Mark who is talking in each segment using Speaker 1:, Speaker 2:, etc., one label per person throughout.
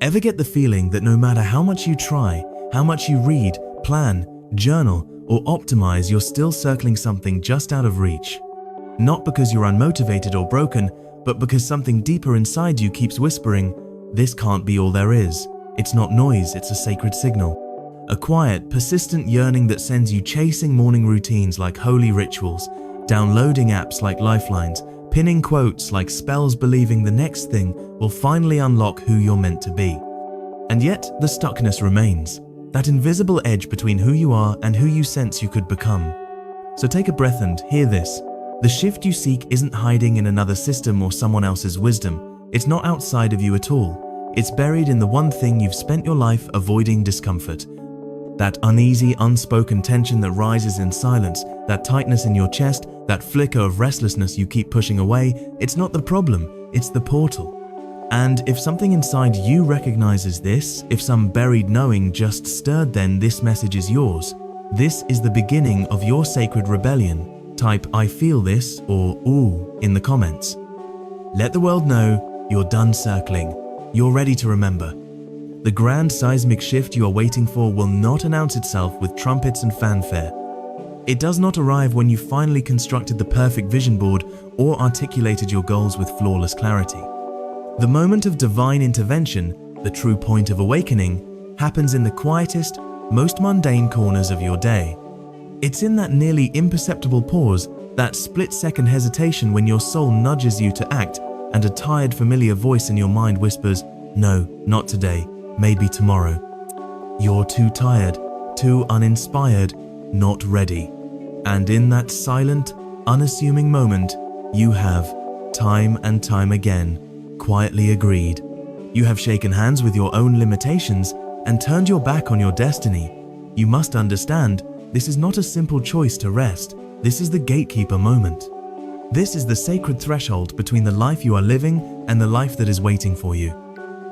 Speaker 1: Ever get the feeling that no matter how much you try, how much you read, plan, journal, or optimize, you're still circling something just out of reach? Not because you're unmotivated or broken, but because something deeper inside you keeps whispering, "This can't be all there is." It's not noise, it's a sacred signal. A quiet, persistent yearning that sends you chasing morning routines like holy rituals, downloading apps like lifelines, pinning quotes like spells, believing the next thing will finally unlock who you're meant to be. And yet, the stuckness remains, that invisible edge between who you are and who you sense you could become. So take a breath and hear this. The shift you seek isn't hiding in another system or someone else's wisdom. It's not outside of you at all. It's buried in the one thing you've spent your life avoiding: discomfort. That uneasy, unspoken tension that rises in silence, that tightness in your chest, that flicker of restlessness you keep pushing away, it's not the problem, it's the portal. And if something inside you recognizes this, if some buried knowing just stirred, then this message is yours. This is the beginning of your sacred rebellion. Type "I feel this" or "ooh" in the comments. Let the world know you're done circling. You're ready to remember. The grand seismic shift you are waiting for will not announce itself with trumpets and fanfare. It does not arrive when you finally constructed the perfect vision board or articulated your goals with flawless clarity. The moment of divine intervention, the true point of awakening, happens in the quietest, most mundane corners of your day. It's in that nearly imperceptible pause, that split-second hesitation when your soul nudges you to act and a tired, familiar voice in your mind whispers, "No, not today, maybe tomorrow." You're too tired, too uninspired, not ready. And in that silent, unassuming moment, you have, time and time again, quietly agreed. You have shaken hands with your own limitations and turned your back on your destiny. You must understand, this is not a simple choice to rest. This is the gatekeeper moment. This is the sacred threshold between the life you are living and the life that is waiting for you.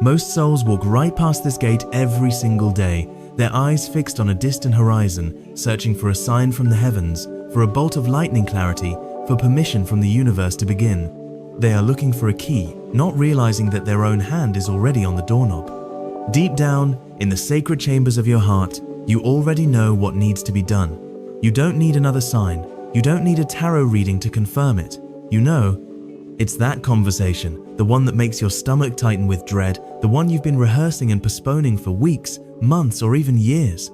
Speaker 1: Most souls walk right past this gate every single day, their eyes fixed on a distant horizon, searching for a sign from the heavens, for a bolt of lightning clarity, for permission from the universe to begin. They are looking for a key, not realizing that their own hand is already on the doorknob. Deep down, in the sacred chambers of your heart, you already know what needs to be done. You don't need another sign. You don't need a tarot reading to confirm it. You know, it's that conversation, the one that makes your stomach tighten with dread, the one you've been rehearsing and postponing for weeks, months, or even years.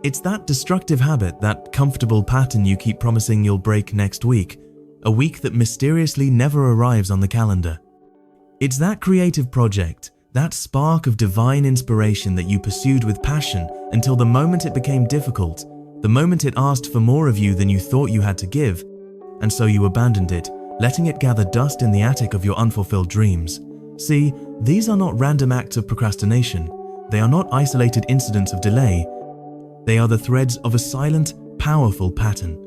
Speaker 1: It's that destructive habit, that comfortable pattern you keep promising you'll break next week, a week that mysteriously never arrives on the calendar. It's that creative project, that spark of divine inspiration that you pursued with passion until the moment it became difficult, the moment it asked for more of you than you thought you had to give, and so you abandoned it, letting it gather dust in the attic of your unfulfilled dreams. See, these are not random acts of procrastination. They are not isolated incidents of delay. They are the threads of a silent, powerful pattern.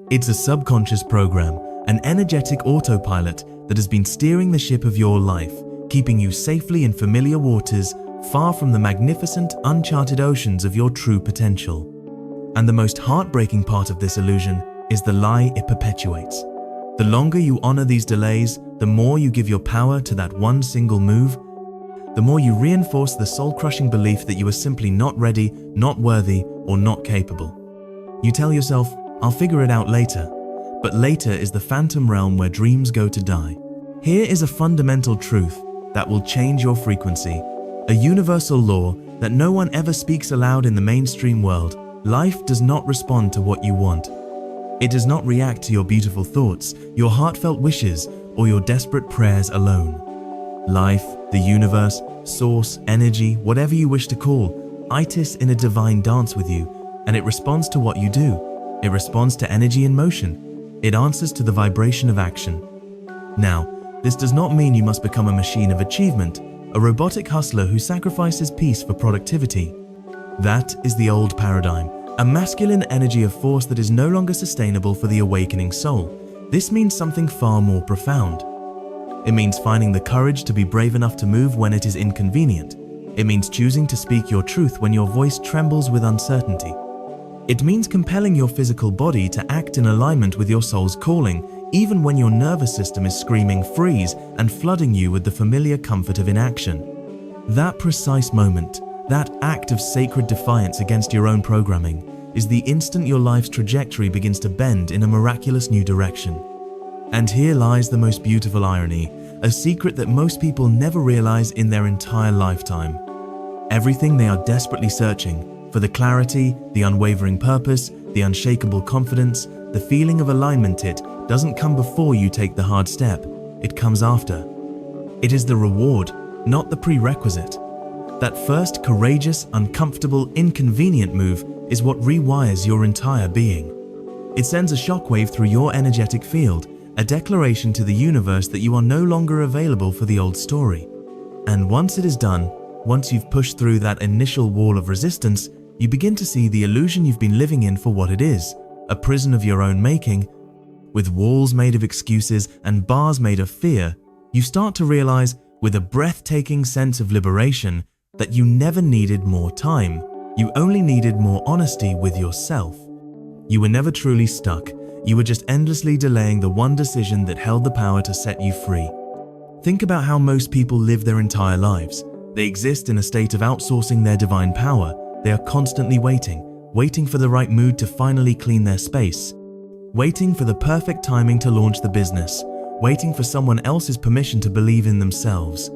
Speaker 1: It's a subconscious program, an energetic autopilot that has been steering the ship of your life, keeping you safely in familiar waters, far from the magnificent, uncharted oceans of your true potential. And the most heartbreaking part of this illusion is the lie it perpetuates. The longer you honor these delays, the more you give your power to that one single move, the more you reinforce the soul-crushing belief that you are simply not ready, not worthy, or not capable. You tell yourself, "I'll figure it out later." But later is the phantom realm where dreams go to die. Here is a fundamental truth that will change your frequency, a universal law that no one ever speaks aloud in the mainstream world. Life does not respond to what you want. It does not react to your beautiful thoughts, your heartfelt wishes, or your desperate prayers alone. Life, the universe, source, energy, whatever you wish to call, itis in a divine dance with you, and it responds to what you do. It responds to energy in motion. It answers to the vibration of action. Now, this does not mean you must become a machine of achievement, a robotic hustler who sacrifices peace for productivity. That is the old paradigm, a masculine energy of force that is no longer sustainable for the awakening soul. This means something far more profound. It means finding the courage to be brave enough to move when it is inconvenient. It means choosing to speak your truth when your voice trembles with uncertainty. It means compelling your physical body to act in alignment with your soul's calling, even when your nervous system is screaming freeze and flooding you with the familiar comfort of inaction. That precise moment, that act of sacred defiance against your own programming, is the instant your life's trajectory begins to bend in a miraculous new direction. And here lies the most beautiful irony, a secret that most people never realize in their entire lifetime. Everything they are desperately searching for, the clarity, the unwavering purpose, the unshakable confidence, the feeling of alignment, it doesn't come before you take the hard step, it comes after. It is the reward, not the prerequisite. That first courageous, uncomfortable, inconvenient move is what rewires your entire being. It sends a shockwave through your energetic field, a declaration to the universe that you are no longer available for the old story. And once it is done, once you've pushed through that initial wall of resistance, you begin to see the illusion you've been living in for what it is, a prison of your own making. With walls made of excuses and bars made of fear, you start to realize, with a breathtaking sense of liberation, that you never needed more time. You only needed more honesty with yourself. You were never truly stuck. You were just endlessly delaying the one decision that held the power to set you free. Think about how most people live their entire lives. They exist in a state of outsourcing their divine power. They are constantly waiting for the right mood to finally clean their space, waiting for the perfect timing to launch the business, waiting for someone else's permission to believe in themselves.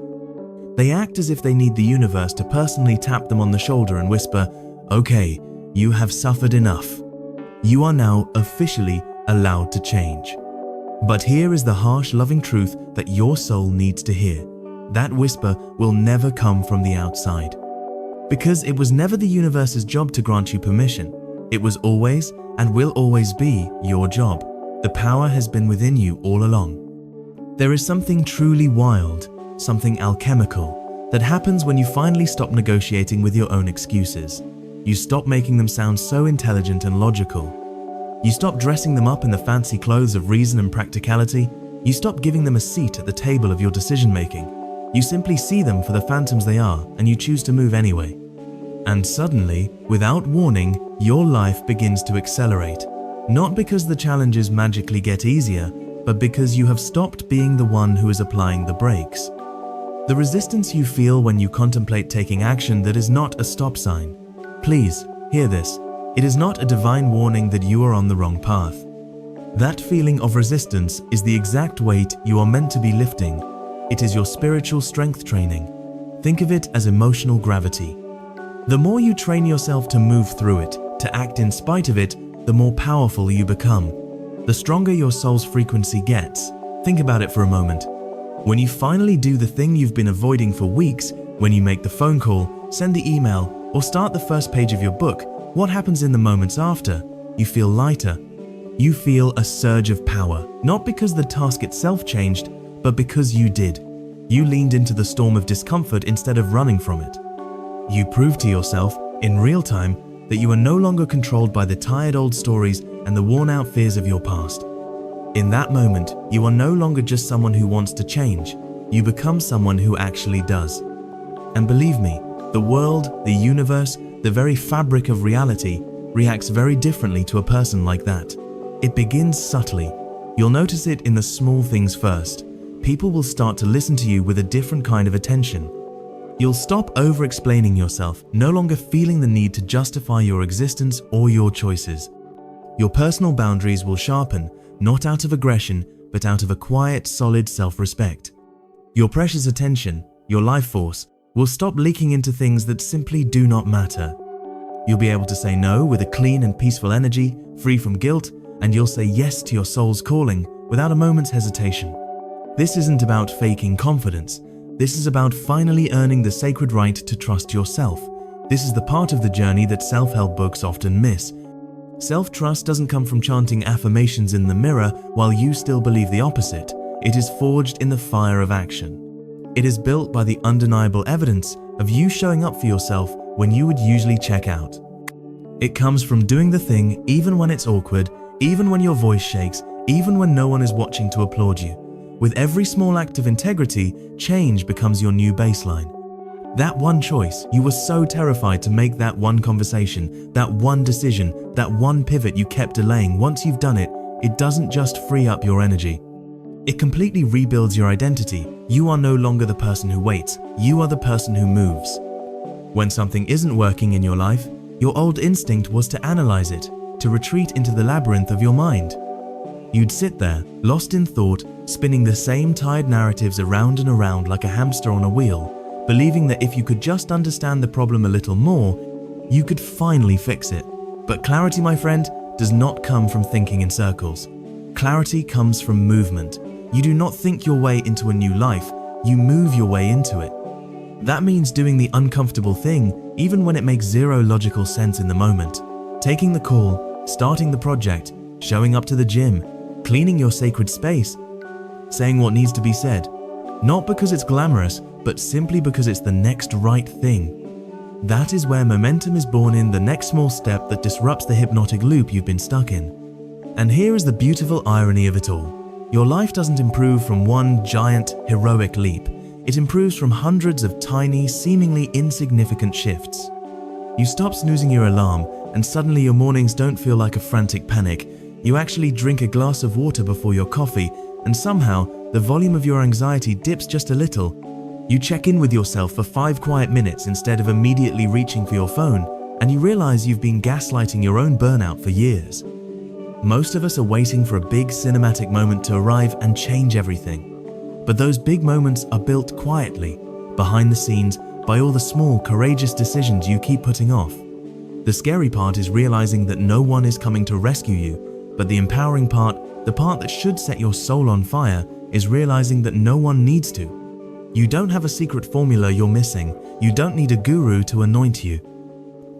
Speaker 1: They act as if they need the universe to personally tap them on the shoulder and whisper, "Okay, you have suffered enough. You are now officially allowed to change." But here is the harsh, loving truth that your soul needs to hear. That whisper will never come from the outside. Because it was never the universe's job to grant you permission. It was always and will always be your job. The power has been within you all along. There is something truly wild, something alchemical, that happens when you finally stop negotiating with your own excuses. You stop making them sound so intelligent and logical. You stop dressing them up in the fancy clothes of reason and practicality. You stop giving them a seat at the table of your decision-making. You simply see them for the phantoms they are, and you choose to move anyway. And suddenly, without warning, your life begins to accelerate. Not because the challenges magically get easier, but because you have stopped being the one who is applying the brakes. The resistance you feel when you contemplate taking action that is not a stop sign. Please, hear this. It is not a divine warning that you are on the wrong path. That feeling of resistance is the exact weight you are meant to be lifting. It is your spiritual strength training. Think of it as emotional gravity. The more you train yourself to move through it, to act in spite of it, the more powerful you become. The stronger your soul's frequency gets. Think about it for a moment. When you finally do the thing you've been avoiding for weeks, when you make the phone call, send the email, or start the first page of your book, what happens in the moments after? You feel lighter. You feel a surge of power, not because the task itself changed, but because you did. You leaned into the storm of discomfort instead of running from it. You proved to yourself, in real time, that you are no longer controlled by the tired old stories and the worn-out fears of your past. In that moment, you are no longer just someone who wants to change. You become someone who actually does. And believe me, the world, the universe, the very fabric of reality reacts very differently to a person like that. It begins subtly. You'll notice it in the small things first. People will start to listen to you with a different kind of attention. You'll stop over-explaining yourself, no longer feeling the need to justify your existence or your choices. Your personal boundaries will sharpen, not out of aggression, but out of a quiet, solid self-respect. Your precious attention, your life force, will stop leaking into things that simply do not matter. You'll be able to say no with a clean and peaceful energy, free from guilt, and you'll say yes to your soul's calling without a moment's hesitation. This isn't about faking confidence. This is about finally earning the sacred right to trust yourself. This is the part of the journey that self-help books often miss. Self-trust doesn't come from chanting affirmations in the mirror while you still believe the opposite. It is forged in the fire of action. It is built by the undeniable evidence of you showing up for yourself when you would usually check out. It comes from doing the thing even when it's awkward, even when your voice shakes, even when no one is watching to applaud you. With every small act of integrity, change becomes your new baseline. That one choice, you were so terrified to make that one conversation, that one decision, that one pivot you kept delaying. Once you've done it, it doesn't just free up your energy. It completely rebuilds your identity. You are no longer the person who waits, you are the person who moves. When something isn't working in your life, your old instinct was to analyze it, to retreat into the labyrinth of your mind. You'd sit there, lost in thought, spinning the same tired narratives around and around like a hamster on a wheel, believing that if you could just understand the problem a little more, you could finally fix it. But clarity, my friend, does not come from thinking in circles. Clarity comes from movement. You do not think your way into a new life, you move your way into it. That means doing the uncomfortable thing, even when it makes zero logical sense in the moment. Taking the call, starting the project, showing up to the gym, cleaning your sacred space, saying what needs to be said. Not because it's glamorous, but simply because it's the next right thing. That is where momentum is born, in the next small step that disrupts the hypnotic loop you've been stuck in. And here is the beautiful irony of it all. Your life doesn't improve from one giant, heroic leap. It improves from hundreds of tiny, seemingly insignificant shifts. You stop snoozing your alarm, and suddenly your mornings don't feel like a frantic panic. You actually drink a glass of water before your coffee, and somehow the volume of your anxiety dips just a little. You check in with yourself for 5 quiet minutes instead of immediately reaching for your phone, and you realize you've been gaslighting your own burnout for years. Most of us are waiting for a big cinematic moment to arrive and change everything. But those big moments are built quietly, behind the scenes, by all the small, courageous decisions you keep putting off. The scary part is realizing that no one is coming to rescue you, but the empowering part, the part that should set your soul on fire, is realizing that no one needs to. You don't have a secret formula you're missing. You don't need a guru to anoint you.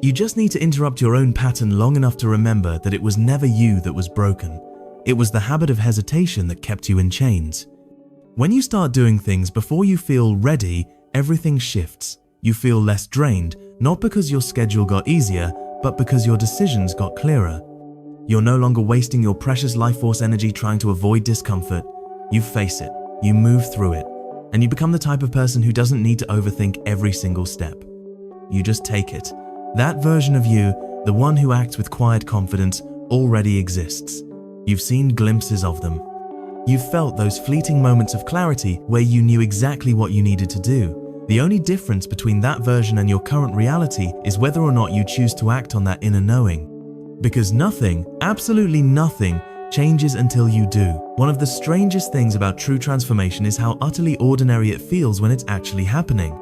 Speaker 1: You just need to interrupt your own pattern long enough to remember that it was never you that was broken. It was the habit of hesitation that kept you in chains. When you start doing things before you feel ready, everything shifts. You feel less drained, not because your schedule got easier, but because your decisions got clearer. You're no longer wasting your precious life force energy trying to avoid discomfort. You face it, you move through it, and you become the type of person who doesn't need to overthink every single step. You just take it. That version of you, the one who acts with quiet confidence, already exists. You've seen glimpses of them. You've felt those fleeting moments of clarity where you knew exactly what you needed to do. The only difference between that version and your current reality is whether or not you choose to act on that inner knowing. Because nothing, absolutely nothing, changes until you do. One of the strangest things about true transformation is how utterly ordinary it feels when it's actually happening.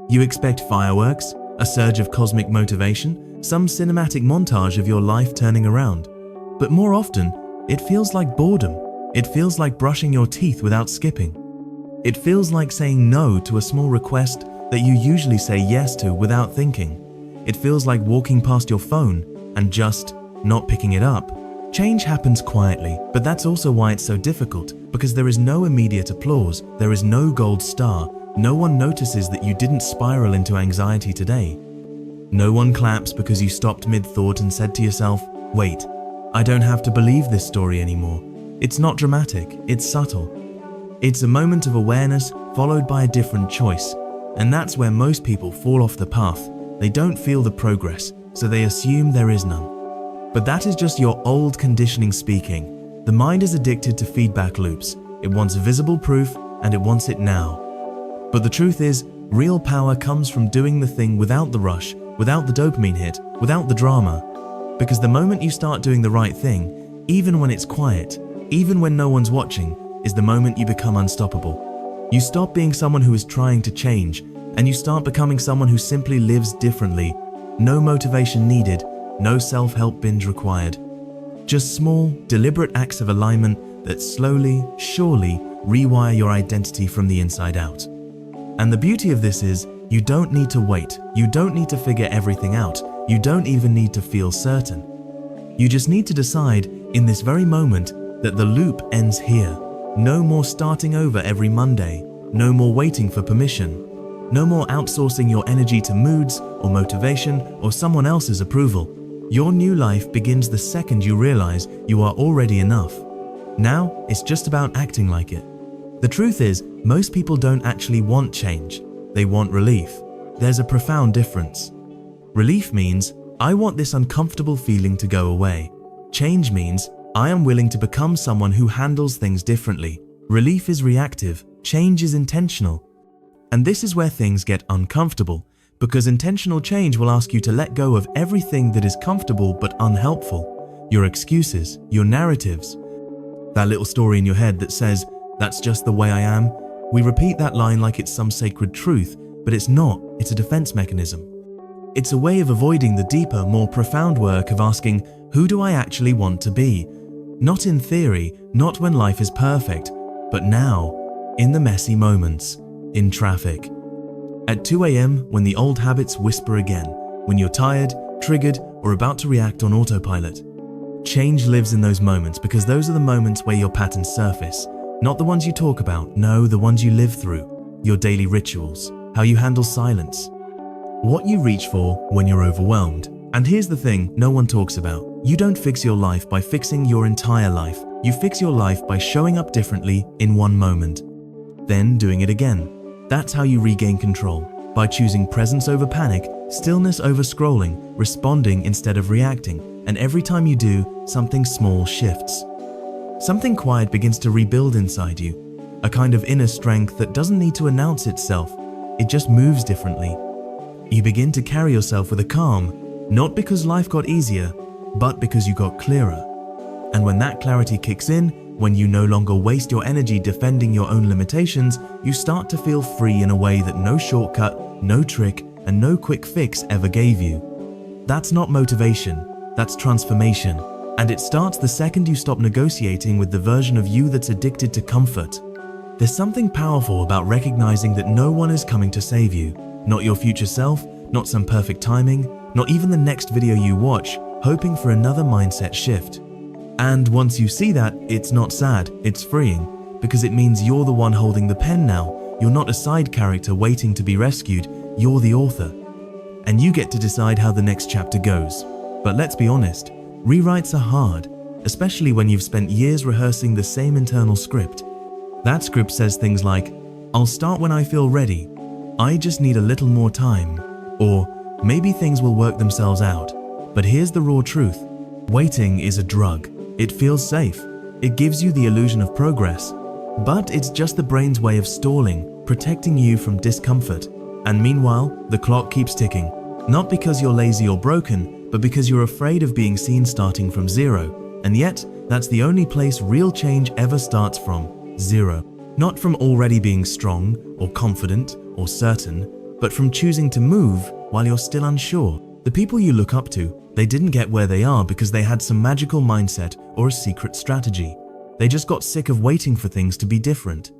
Speaker 1: You expect fireworks, a surge of cosmic motivation, some cinematic montage of your life turning around. But more often, it feels like boredom. It feels like brushing your teeth without skipping. It feels like saying no to a small request that you usually say yes to without thinking. It feels like walking past your phone and just not picking it up. Change happens quietly, but that's also why it's so difficult, because there is no immediate applause, there is no gold star, no one notices that you didn't spiral into anxiety today. No one claps because you stopped mid-thought and said to yourself, "Wait, I don't have to believe this story anymore." It's not dramatic, it's subtle. It's a moment of awareness followed by a different choice, and that's where most people fall off the path. They don't feel the progress, so they assume there is none. But that is just your old conditioning speaking. The mind is addicted to feedback loops. It wants visible proof, and it wants it now. But the truth is, real power comes from doing the thing without the rush, without the dopamine hit, without the drama. Because the moment you start doing the right thing, even when it's quiet, even when no one's watching, is the moment you become unstoppable. You stop being someone who is trying to change, and you start becoming someone who simply lives differently. No motivation needed, no self-help binge required. Just small, deliberate acts of alignment that slowly, surely rewire your identity from the inside out. And the beauty of this is, you don't need to wait. You don't need to figure everything out. You don't even need to feel certain. You just need to decide in this very moment that the loop ends here. No more starting over every Monday. No more waiting for permission. No more outsourcing your energy to moods or motivation or someone else's approval. Your new life begins the second you realize you are already enough. Now, it's just about acting like it. The truth is, most people don't actually want change. They want relief. There's a profound difference. Relief means, I want this uncomfortable feeling to go away. Change means, I am willing to become someone who handles things differently. Relief is reactive, change is intentional. And this is where things get uncomfortable, because intentional change will ask you to let go of everything that is comfortable but unhelpful. Your excuses, your narratives, that little story in your head that says, "That's just the way I am." We repeat that line like it's some sacred truth, but it's not. It's a defense mechanism. It's a way of avoiding the deeper, more profound work of asking, who do I actually want to be? Not in theory, not when life is perfect, but now, in the messy moments, in traffic. At 2 a.m. when the old habits whisper again, when you're tired, triggered, or about to react on autopilot. Change lives in those moments because those are the moments where your patterns surface. Not the ones you talk about, no, the ones you live through. Your daily rituals, how you handle silence, what you reach for when you're overwhelmed. And here's the thing no one talks about. You don't fix your life by fixing your entire life. You fix your life by showing up differently in one moment, then doing it again. That's how you regain control, by choosing presence over panic, stillness over scrolling, responding instead of reacting. And every time you do, something small shifts. Something quiet begins to rebuild inside you, a kind of inner strength that doesn't need to announce itself. It just moves differently. You begin to carry yourself with a calm, not because life got easier, but because you got clearer. And when that clarity kicks in, when you no longer waste your energy defending your own limitations, you start to feel free in a way that no shortcut, no trick, and no quick fix ever gave you. That's not motivation, that's transformation. And it starts the second you stop negotiating with the version of you that's addicted to comfort. There's something powerful about recognizing that no one is coming to save you. Not your future self, not some perfect timing, not even the next video you watch, hoping for another mindset shift. And once you see that, it's not sad, it's freeing, because it means you're the one holding the pen now. You're not a side character waiting to be rescued, you're the author. And you get to decide how the next chapter goes. But let's be honest, rewrites are hard, especially when you've spent years rehearsing the same internal script. That script says things like, "I'll start when I feel ready. I just need a little more time." Or, "Maybe things will work themselves out." But here's the raw truth. Waiting is a drug. It feels safe. It gives you the illusion of progress. But it's just the brain's way of stalling, protecting you from discomfort. And meanwhile, the clock keeps ticking. Not because you're lazy or broken, but because you're afraid of being seen starting from zero. And yet, that's the only place real change ever starts from, zero. Not from already being strong, or confident, or certain, but from choosing to move while you're still unsure. The people you look up to, they didn't get where they are because they had some magical mindset or a secret strategy. They just got sick of waiting for things to be different.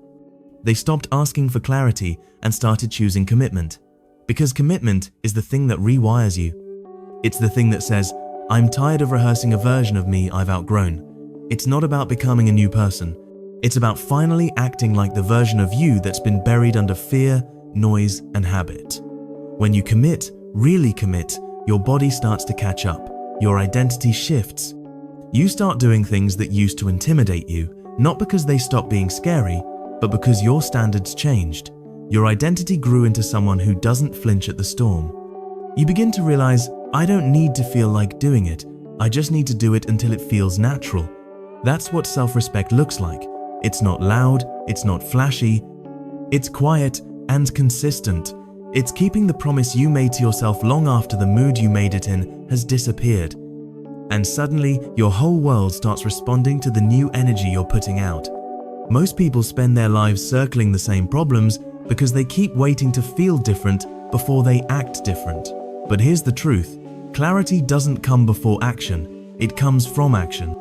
Speaker 1: They stopped asking for clarity and started choosing commitment. Because commitment is the thing that rewires you. It's the thing that says, "I'm tired of rehearsing a version of me I've outgrown." It's not about becoming a new person. It's about finally acting like the version of you that's been buried under fear, noise, and habit. When you commit, really commit, your body starts to catch up. Your identity shifts. You start doing things that used to intimidate you, not because they stopped being scary, but because your standards changed. Your identity grew into someone who doesn't flinch at the storm. You begin to realize, I don't need to feel like doing it. I just need to do it until it feels natural. That's what self-respect looks like. It's not loud, it's not flashy, it's quiet and consistent. It's keeping the promise you made to yourself long after the mood you made it in has disappeared. And suddenly, your whole world starts responding to the new energy you're putting out. Most people spend their lives circling the same problems because they keep waiting to feel different before they act different. But here's the truth. Clarity doesn't come before action. It comes from action.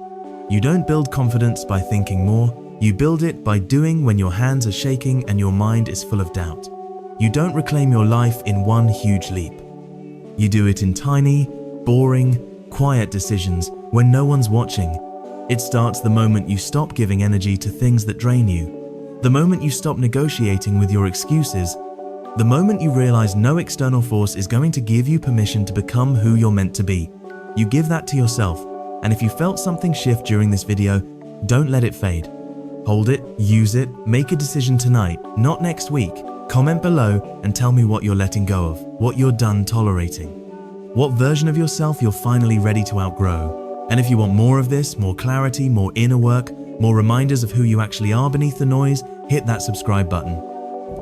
Speaker 1: You don't build confidence by thinking more. You build it by doing when your hands are shaking and your mind is full of doubt. You don't reclaim your life in one huge leap. You do it in tiny, boring, quiet decisions when no one's watching. It starts the moment you stop giving energy to things that drain you. The moment you stop negotiating with your excuses. The moment you realize no external force is going to give you permission to become who you're meant to be. You give that to yourself. And if you felt something shift during this video, don't let it fade. Hold it, use it, make a decision tonight, not next week. Comment below and tell me what you're letting go of, what you're done tolerating. What version of yourself you're finally ready to outgrow. And if you want more of this, more clarity, more inner work, More reminders of who you actually are beneath the noise? Hit that subscribe button.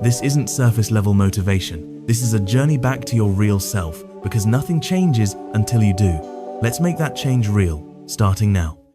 Speaker 1: This isn't surface level motivation. This is a journey back to your real self, because nothing changes until you do. Let's make that change real, starting now.